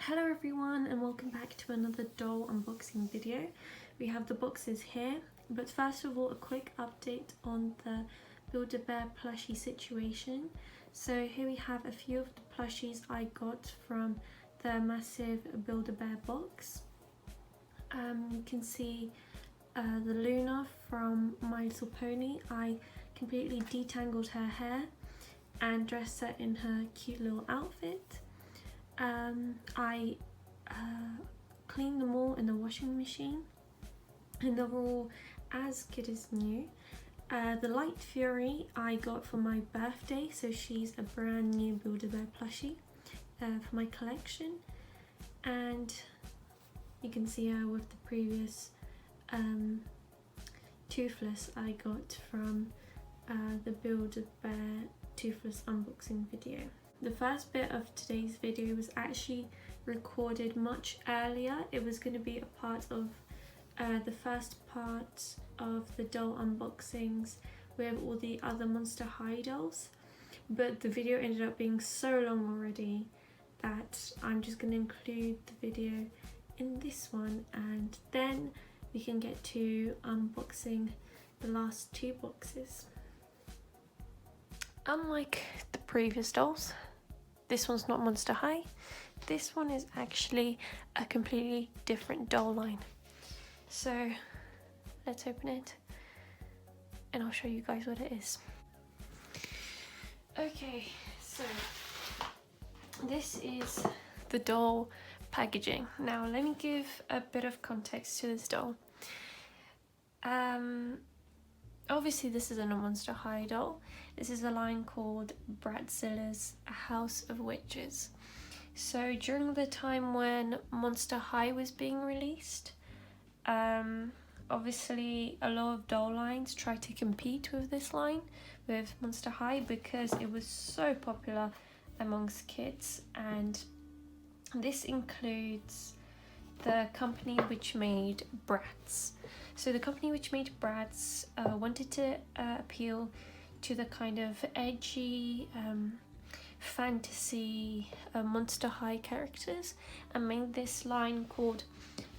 Hello everyone and welcome back to another doll unboxing video. We have the boxes here, but first of all a quick update on the Build-A-Bear plushie situation. So here we have a few of the plushies I got from the massive Build-A-Bear box. You can see the Luna from My Little Pony. I completely detangled her hair and dressed her in her cute little outfit. I cleaned them all in the washing machine and they're all as good as new. The Light Fury I got for my birthday, so she's a brand new Build-A-Bear plushie for my collection, and you can see her with the previous Toothless I got from the Build-A-Bear Toothless unboxing video. The first bit of today's video was actually recorded much earlier. It was going to be a part of the first part of the doll unboxings with all the other Monster High dolls, but the video ended up being so long already that I'm just going to include the video in this one, and then we can get to unboxing the last two boxes. Unlike the previous dolls, this one's not Monster High. This one is actually a completely different doll line. So let's open it and I'll show you guys what it is. Okay, so this is the doll packaging. Now let me give a bit of context to this doll. Obviously this isn't a Monster High doll. This is a line called Bratzillaz, a House of Witches. So during the time when Monster High was being released, obviously a lot of doll lines tried to compete with this line, with Monster High, because it was so popular amongst kids. And this includes the company which made Bratz. So the company which made Bratz wanted to appeal to the kind of edgy fantasy Monster High characters and made this line called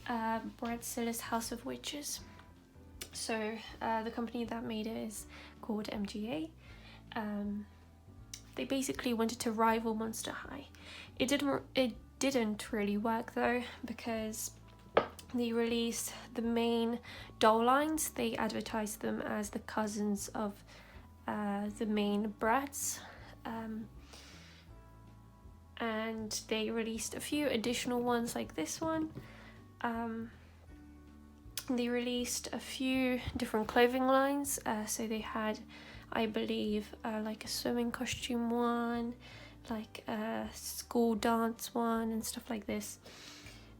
Bratzillaz House of Witches. So the company that made it is called MGA. They basically wanted to rival Monster High. It didn't really work though, because they released the main doll lines. They advertised them as the cousins of the main Bratz, and they released a few additional ones like this one. They released a few different clothing lines, so they had, I believe, like a swimming costume one, like a school dance one and stuff like this.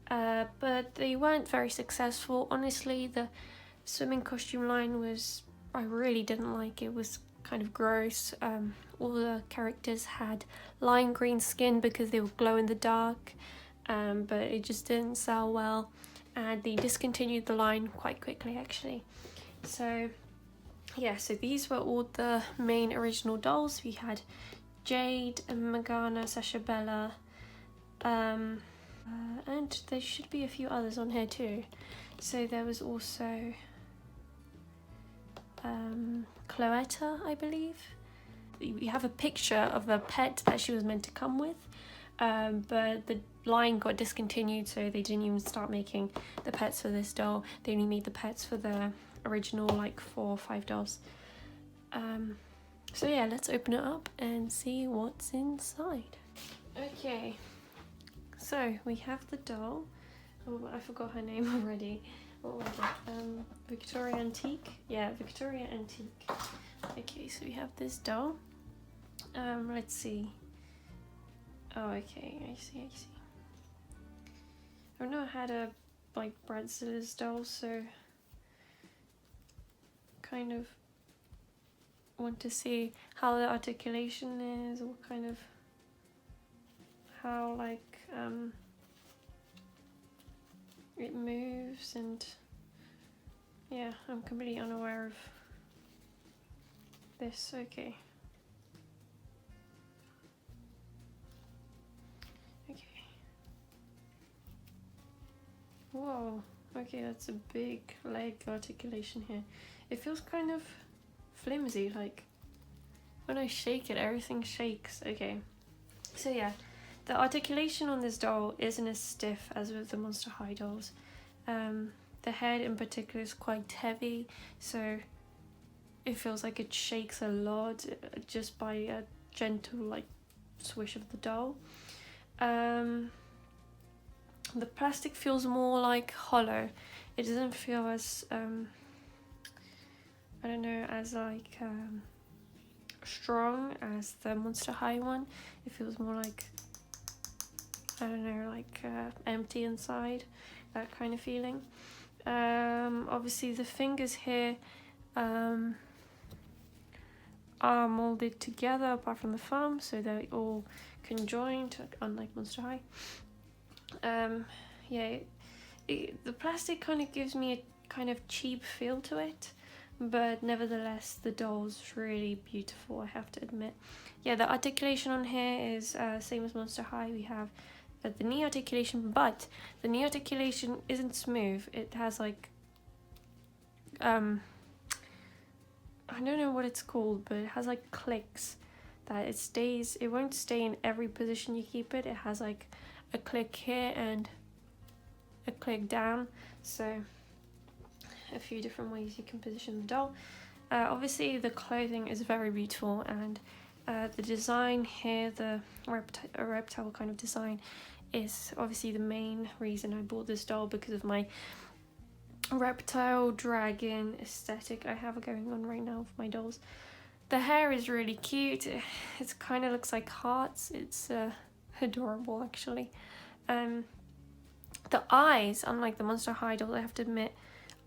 But they weren't very successful. Honestly, the swimming costume line I really didn't like. It was kind of gross. All the characters had lime green skin because they would glow in the dark, but it just didn't sell well, and they discontinued the line quite quickly actually. So yeah, so these were all the main original dolls. We had Jade, Morgana, Sasha Bella, and there should be a few others on here too. So there was also Cloetta, I believe. We have a picture of a pet that she was meant to come with, but the line got discontinued, so they didn't even start making the pets for this doll. They only made the pets for the original like 4 or 5 dolls. So yeah, let's open it up and see what's inside. Okay, so we have the doll. Oh, I forgot her name already. What was it? Victoria Antique? Yeah, Victoria Antique. Okay, so we have this doll. Let's see. Oh, okay, I see. I've never had a like Bratzillaz doll, so kind of want to see how the articulation is, what kind of, how like it moves, and yeah, I'm completely unaware of this. Okay. Whoa, okay, that's a big leg articulation here. It feels kind of flimsy, like when I shake it, everything shakes. Okay, so yeah, the articulation on this doll isn't as stiff as with the Monster High dolls. The head in particular is quite heavy, so it feels like it shakes a lot just by a gentle like swish of the doll. The plastic feels more like hollow. It doesn't feel as I don't know, as like strong as the Monster High one. It feels more like, I don't know, like empty inside, that kind of feeling. Obviously the fingers here are molded together apart from the thumb, so they're all conjoined, unlike Monster High. Yeah, the plastic kind of gives me a kind of cheap feel to it, but nevertheless the doll's really beautiful, I have to admit. Yeah, the articulation on here is same as Monster High. We have the knee articulation, but the knee articulation isn't smooth. It has like I don't know what it's called, but it has like clicks that it won't stay in every position you keep it. It has like a click here and a click down, so a few different ways you can position the doll. Obviously the clothing is very beautiful, and the design here, the reptile kind of design, is obviously the main reason I bought this doll, because of my reptile dragon aesthetic I have going on right now with my dolls. The hair is really cute. It kind of looks like hearts. It's adorable actually. The eyes, unlike the Monster High doll, I have to admit,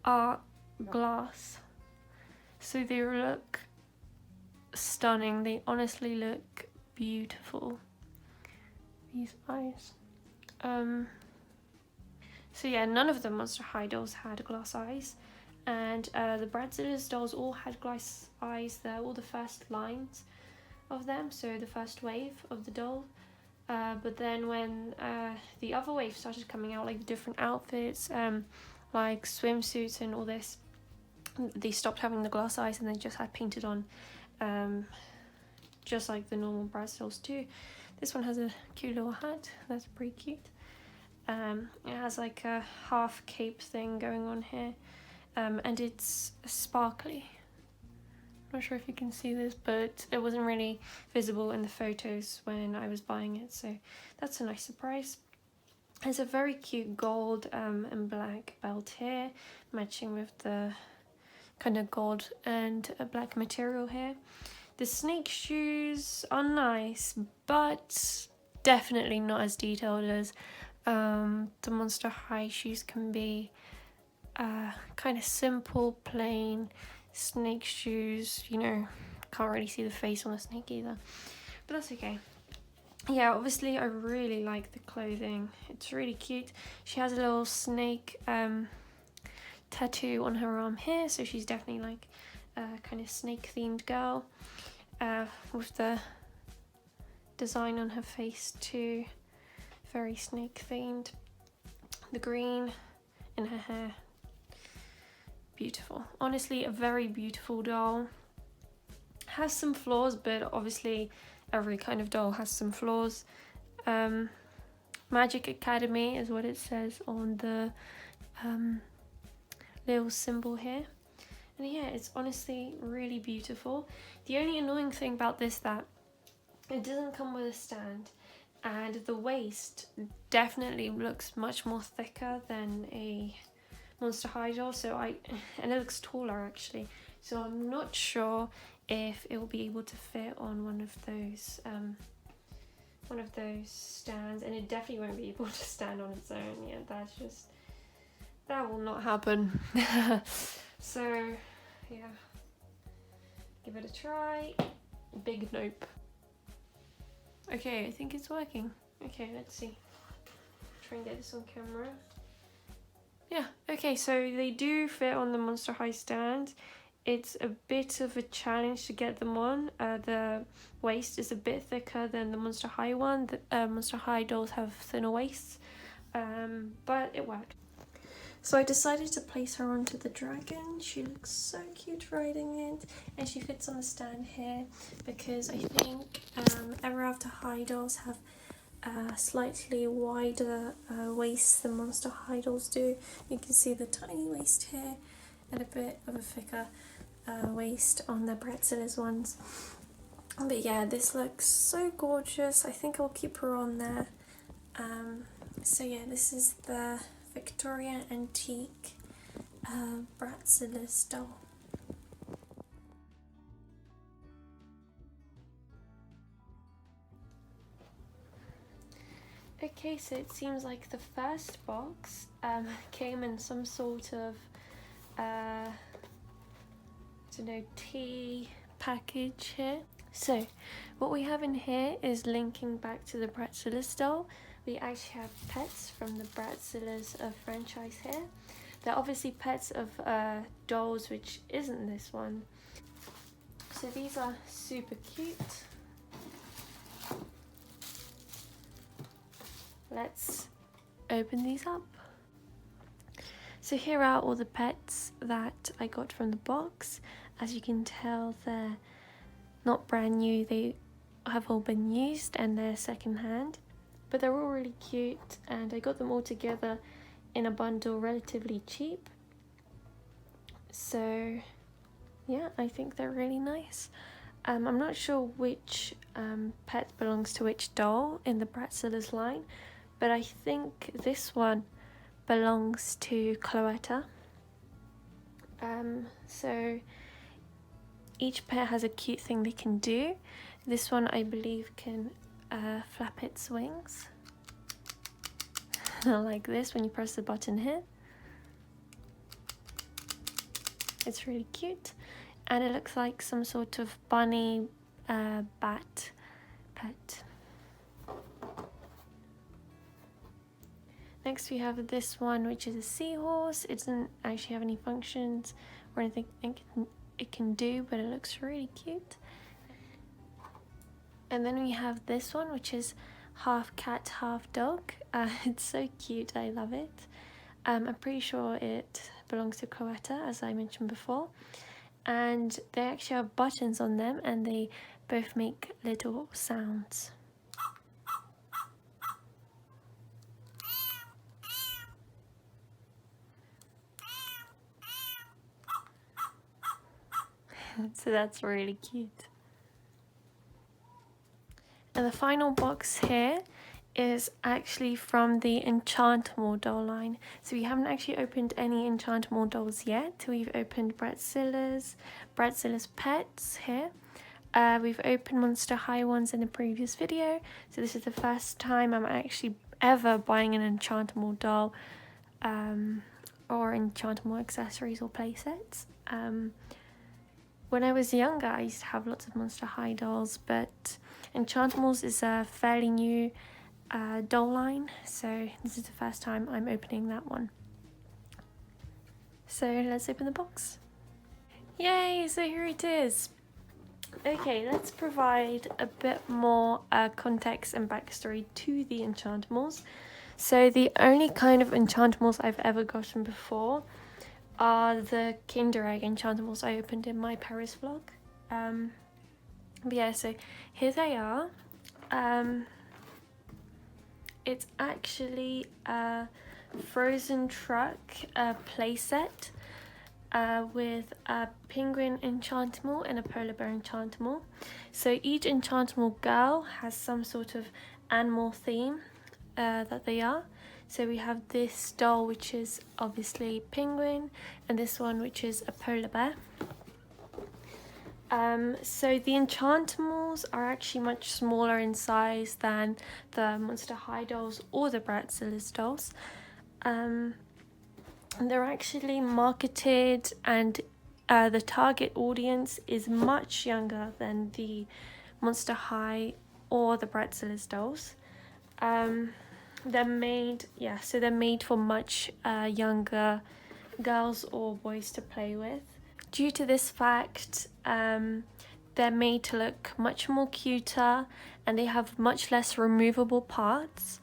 are glass, so they look stunning. They honestly look beautiful, these eyes. So yeah, none of the Monster High dolls had glass eyes, and the Bratzillaz dolls all had glass eyes. They're all the first lines of them, so the first wave of the doll. But then when the other wave started coming out, like the different outfits, like swimsuits and all this, they stopped having the glass eyes and they just had painted on, just like the normal Bratz dolls too. This one has a cute little hat, that's pretty cute. It has like a half cape thing going on here, and it's sparkly. Not sure if you can see this, but it wasn't really visible in the photos when I was buying it, so that's a nice surprise. There's a very cute gold and black belt here, matching with the kind of gold and black material here. The snake shoes are nice, but definitely not as detailed as the Monster High shoes can be. Kind of simple, plain snake shoes, you know, can't really see the face on the snake either, but that's okay. Yeah, obviously I really like the clothing, it's really cute. She has a little snake tattoo on her arm here, so she's definitely like a kind of snake themed girl, with the design on her face too, very snake themed. The green in her hair, beautiful. Honestly, a very beautiful doll. Has some flaws, but obviously every kind of doll has some flaws. Magic Academy is what it says on the little symbol here. And yeah, it's honestly really beautiful. The only annoying thing about this, that it doesn't come with a stand, and the waist definitely looks much more thicker than a Monster High doll, and it looks taller actually, so I'm not sure if it will be able to fit on one of those stands, and it definitely won't be able to stand on its own. Yeah, that will not happen. So yeah, give it a try. Big nope. Okay, I think it's working. Okay, let's see. Try and get this on camera. Yeah, okay, so they do fit on the Monster High stand. It's a bit of a challenge to get them on. The waist is a bit thicker than the Monster High one. The Monster High dolls have thinner waists, but it worked. So I decided to place her onto the dragon. She looks so cute riding it, and she fits on the stand here because I think Ever After High dolls have slightly wider waists than Monster High dolls do. You can see the tiny waist here and a bit of a thicker waist on the Bratzillaz ones. But yeah, this looks so gorgeous. I think I'll keep her on there. So yeah, this is the Victoria Antique Bratzillaz doll. Okay, so it seems like the first box came in some sort of, I don't know, tea package here. So, what we have in here is linking back to the Bratzillaz doll. We actually have pets from the Bratzillaz franchise here. They're obviously pets of dolls, which isn't this one. So these are super cute. Let's open these up. So here are all the pets that I got from the box. As you can tell, they're not brand new, they have all been used and they're secondhand, but they're all really cute, and I got them all together in a bundle relatively cheap. So yeah, I think they're really nice. I'm not sure which pet belongs to which doll in the Bratzillaz line, but I think this one belongs to Cloetta. So each pet has a cute thing they can do. This one, I believe, can flap its wings like this when you press the button here. It's really cute, and it looks like some sort of bunny bat pet. Next we have this one, which is a seahorse. It doesn't actually have any functions or anything it can do, but it looks really cute. And then we have this one, which is half cat, half dog. It's so cute, I love it. I'm pretty sure it belongs to Cloetta, as I mentioned before. And they actually have buttons on them, and they both make little sounds. So that's really cute. And the final box here is actually from the Enchantimals doll line. So we haven't actually opened any Enchantimals dolls yet. We've opened Bratzillaz pets here. We've opened Monster High ones in the previous video. So this is the first time I'm actually ever buying an Enchantimals doll or Enchantimals accessories or playsets. When I was younger, I used to have lots of Monster High dolls, but Enchantimals is a fairly new doll line, so this is the first time I'm opening that one. So let's open the box. Yay, so here it is. Okay, let's provide a bit more context and backstory to the Enchantimals. So the only kind of Enchantimals I've ever gotten before are the Kinder Egg Enchantimals I opened in my Paris vlog. But yeah, so here they are. It's actually a Frozen Truck playset with a penguin Enchantimal and a polar bear Enchantimal. So each Enchantimal girl has some sort of animal theme that they are. So we have this doll, which is obviously penguin, and this one, which is a polar bear. So the Enchantimals are actually much smaller in size than the Monster High dolls or the Bratzillaz dolls. They're actually marketed, and the target audience is much younger than the Monster High or the Bratzillaz dolls. They're made, so they're made for much younger girls or boys to play with. Due to this fact, they're made to look much more cuter, and they have much less removable parts.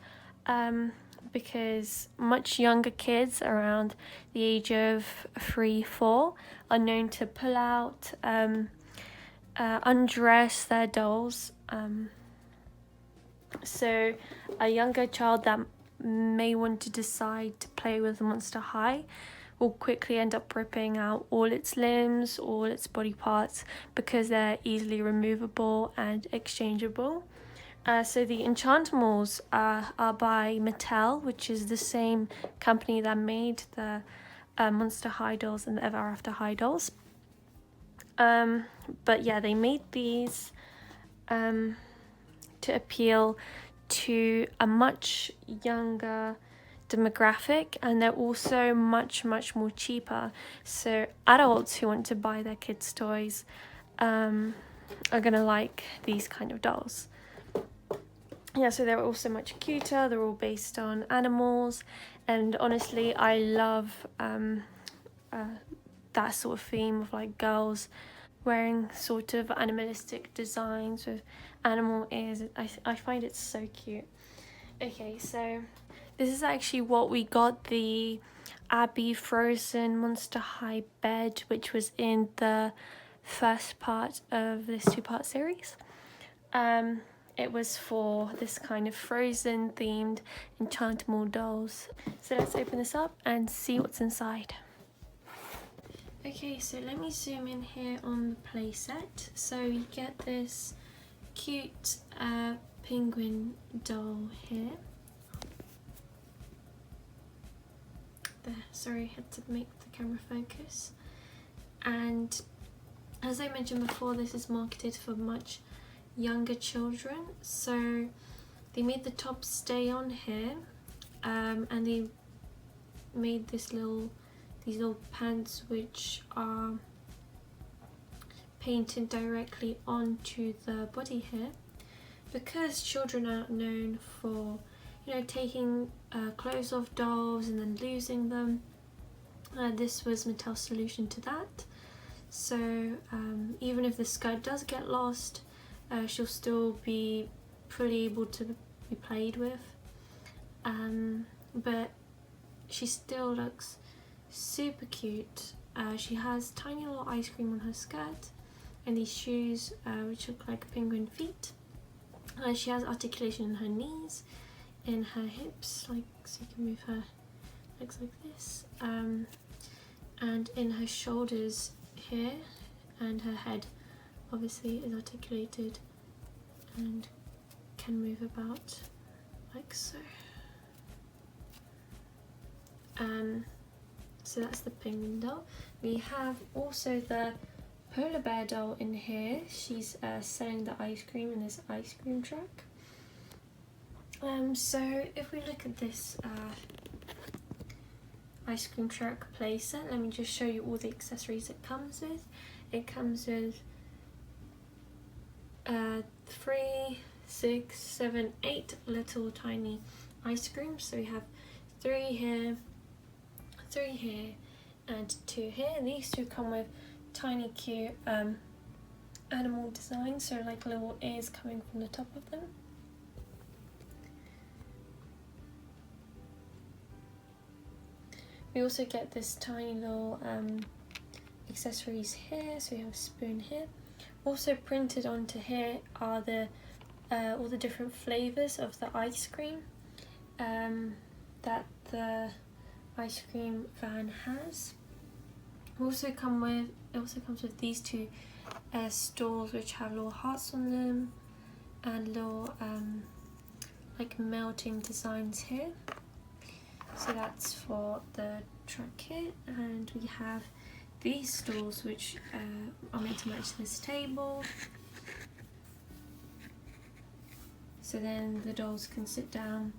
because much younger kids around the age of 3-4 are known to pull out, undress their dolls. So a younger child that may want to decide to play with Monster High will quickly end up ripping out all its limbs, all its body parts, because they're easily removable and exchangeable. So the Enchantimals are by Mattel, which is the same company that made the Monster High dolls and the Ever After High dolls. But yeah, they made these to appeal to a much younger demographic, and they're also much more cheaper. So adults who want to buy their kids' toys are gonna like these kind of dolls. Yeah, so they're also much cuter. They're all based on animals, and honestly, I love that sort of theme of like girls wearing sort of animalistic designs with animal ears. I find it so cute. Okay, so this is actually what we got, the Abby Frozen Monster High bed, which was in the first part of this 2-part series. It was for this kind of Frozen themed Enchantimals dolls. So let's open this up and see what's inside. Okay, so let me zoom in here on the playset. So you get this cute penguin doll here. There, sorry, I had to make the camera focus. And as I mentioned before, this is marketed for much younger children. So they made the top stay on here, and they made these little pants which are painted directly onto the body here, because children are known for, you know, taking clothes off dolls and then losing them. This was Mattel's solution to that. So even if the skirt does get lost, she'll still be fully able to be played with. But she still looks super cute. She has tiny little ice cream on her skirt and these shoes which look like penguin feet. She has articulation in her knees, in her hips, like so you can move her legs like this, and in her shoulders here, and her head obviously is articulated and can move about like so. So that's the penguin doll. We have also the polar bear doll in here. She's selling the ice cream in this ice cream truck. So if we look at this ice cream truck playset, let me just show you all the accessories it comes with. It comes with 3, 6, 7, 8 little tiny ice creams. So we have 3 here, 3 here, and 2 here. These two come with tiny cute animal designs, so like little ears coming from the top of them. We also get this tiny little accessories here, so we have a spoon here. Also printed onto here are the all the different flavours of the ice cream that the ice cream van has. It also comes with these 2 stalls which have little hearts on them and little like melting designs here. So that's for the truck here, and we have these stalls which are meant to match this table. So then the dolls can sit down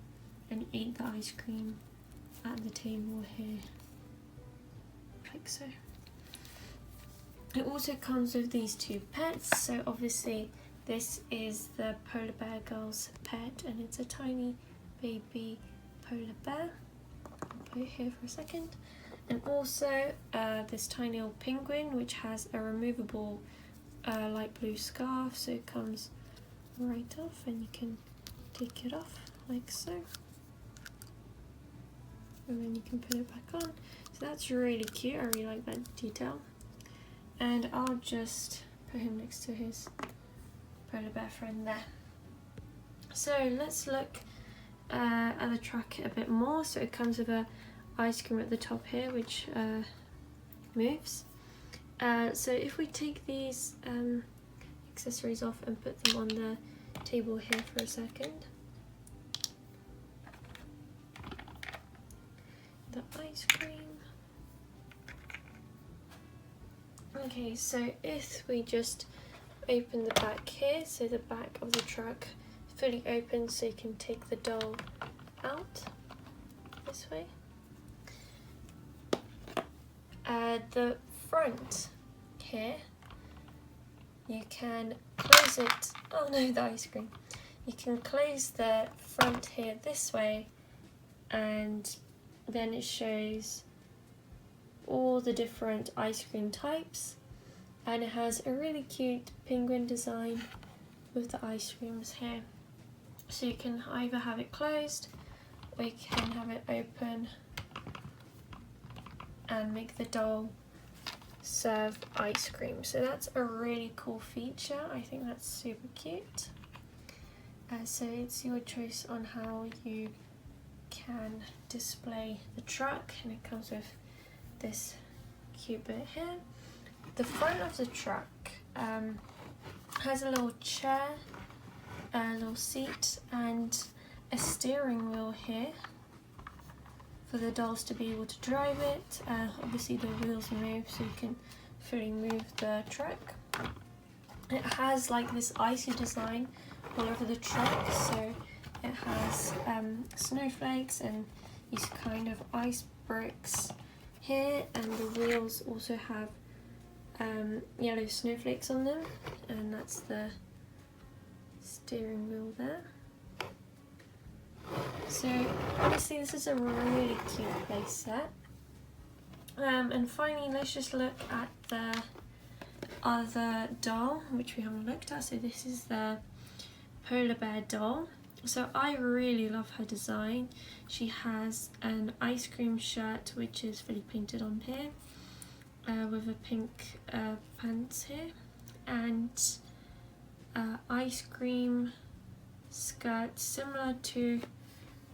and eat the ice cream at the table here, like so. It also comes with these 2 pets. So obviously this is the polar bear girl's pet, and it's a tiny baby polar bear. I'll put it here for a second. And also this tiny old penguin which has a removable light blue scarf, so it comes right off and you can take it off like so. and then you can put it back on. So that's really cute, I really like that detail. And I'll just put him next to his polar bear friend there. So let's look at the truck a bit more. So it comes with a ice cream at the top here, which moves. So if we take these accessories off and put them on the table here for a second. The ice cream. Okay, so if we just open the back here, so the back of the truck is fully open, so you can take the doll out this way. The front here, you can close it. Oh no, the ice cream. You can close the front here this way, and then it shows all the different ice cream types, and it has a really cute penguin design with the ice creams here. So you can either have it closed or you can have it open and make the doll serve ice cream. So that's a really cool feature. I think that's super cute. So it's your choice on how you can display the truck, and it comes with this cute bit here. The front of the truck has a little chair, a little seat, and a steering wheel here for the dolls to be able to drive it. Obviously the wheels move, so you can fully move the truck. It has like this icy design all over the truck, so it has snowflakes and these kind of ice bricks here, and the wheels also have yellow snowflakes on them, and that's the steering wheel there. So honestly, this is a really cute play set. And finally, let's just look at the other doll, which we haven't looked at. So this is the polar bear doll. So I really love her design. She has an ice cream shirt, which is fully painted on here, with a pink pants here, and ice cream skirt similar to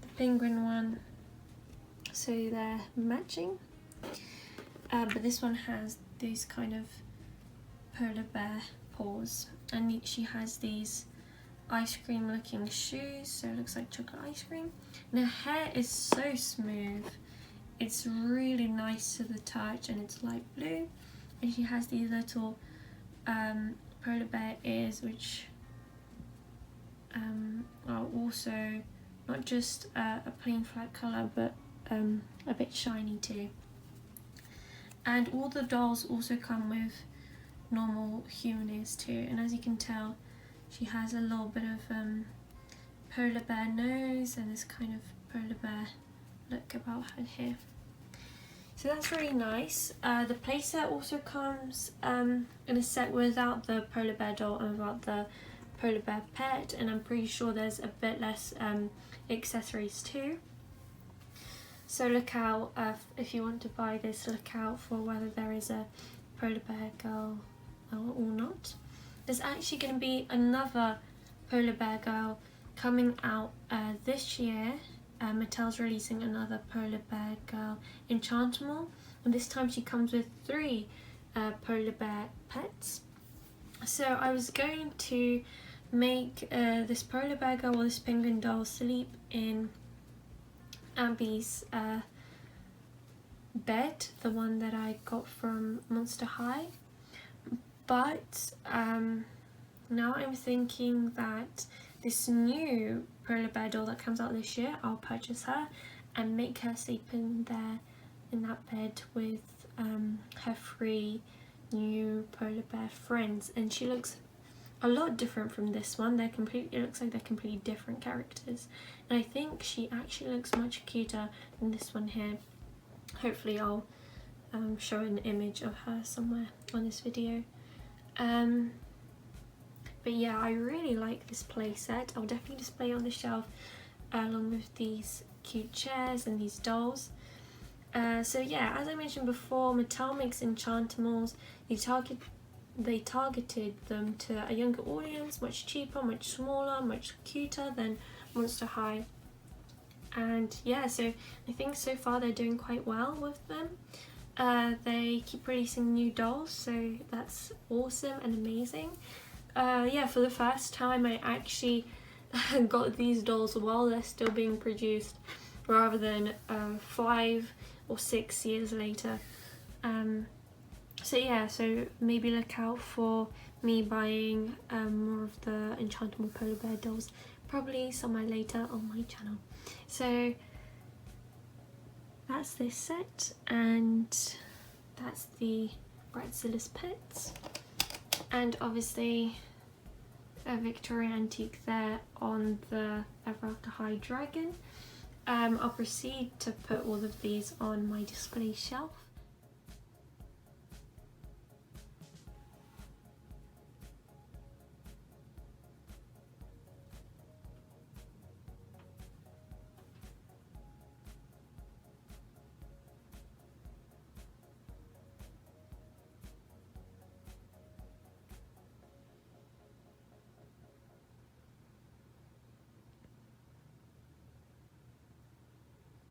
the penguin one, so they're matching. But this one has these kind of polar bear paws, and she has these ice cream looking shoes, so it looks like chocolate ice cream. And her hair is so smooth, it's really nice to the touch, and it's light blue. And she has these little polar bear ears, which are also not just a plain flat colour, but a bit shiny too. And all the dolls also come with normal human ears too, and as you can tell, she has a little bit of polar bear nose and this kind of polar bear look about her here. So that's really nice. The playset also comes in a set without the polar bear doll and without the polar bear pet, and I'm pretty sure there's a bit less accessories too. So look out, if you want to buy this, look out for whether there is a polar bear girl or not. There's actually going to be another polar bear girl coming out this year. Mattel's releasing another polar bear girl, Enchantimals, and this time she comes with 3 polar bear pets. So I was going to make this polar bear girl or this penguin doll sleep in Abby's bed, the one that I got from Monster High, but now I'm thinking that this new polar bear doll that comes out this year, I'll purchase her and make her sleep in there in that bed with her 3 new polar bear friends, and she looks a lot different from this one. It looks like they're completely different characters, and I think she actually looks much cuter than this one here. Hopefully I'll show an image of her somewhere on this video. But yeah, I really like this play set. I'll definitely display it on the shelf along with these cute chairs and these dolls. So yeah, as I mentioned before, Mattel makes Enchantimals. They targeted them to a younger audience, much cheaper, much smaller, much cuter than Monster High. And yeah, so I think so far they're doing quite well with them. They keep releasing new dolls, so that's awesome and amazing. Yeah, for the first time I actually got these dolls while they're still being produced, rather than 5 or 6 years later. So yeah, so maybe look out for me buying more of the Enchantimals polar bear dolls, probably somewhere later on my channel. So that's this set, and that's the Bratzillaz pets, and obviously a Victorian antique there on the Ever After High dragon. I'll proceed to put all of these on my display shelf.